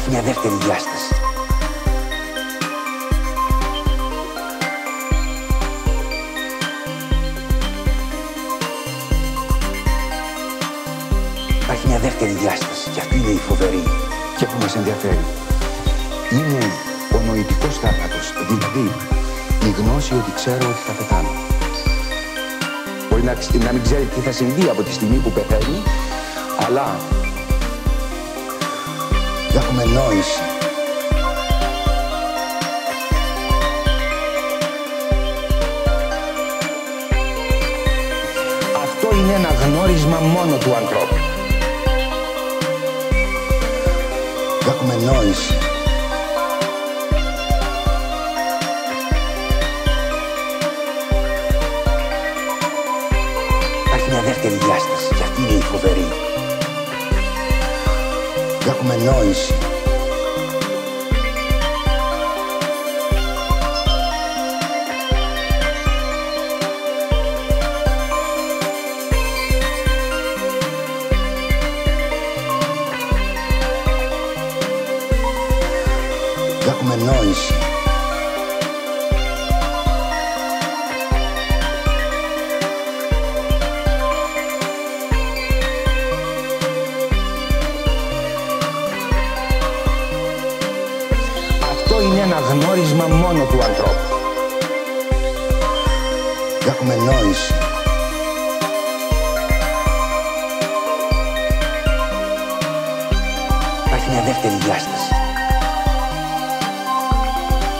Υπάρχει μια δεύτερη διάσταση. Υπάρχει μια δεύτερη διάσταση και αυτή είναι η φοβερή και που μας ενδιαφέρει. Είναι ο νοητικός θάνατος, δηλαδή η γνώση ότι ξέρω ότι θα πεθάνω. Μπορεί να μην ξέρει τι θα συμβεί από τη στιγμή που πεθαίνει, αλλά έχουμε νόηση. Αυτό είναι ένα γνώρισμα μόνο του ανθρώπου. Έχουμε νόηση. Υπάρχει μια δεύτερη διάσταση και αυτή είναι η φοβερή. Έχουμε νόηση. Έχουμε νόηση. Αυτό είναι ένα γνώρισμα μόνο του ανθρώπου. Έχουμε νόηση. Υπάρχει μια δεύτερη διάσταση.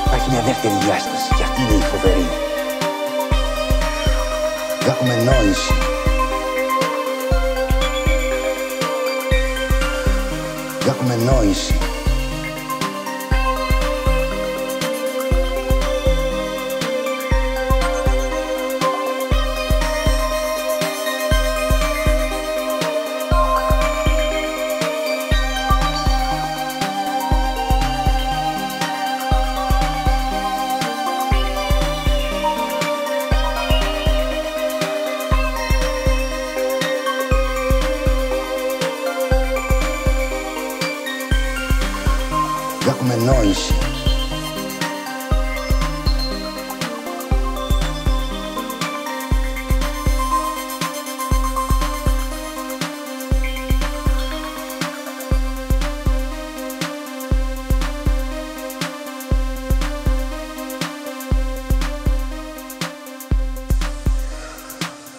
Υπάρχει μια δεύτερη διάσταση και αυτή είναι η φοβερή. Έχουμε νόηση. Έχουμε νόηση. Έχουμε νόηση.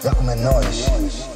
Έχουμε νόηση.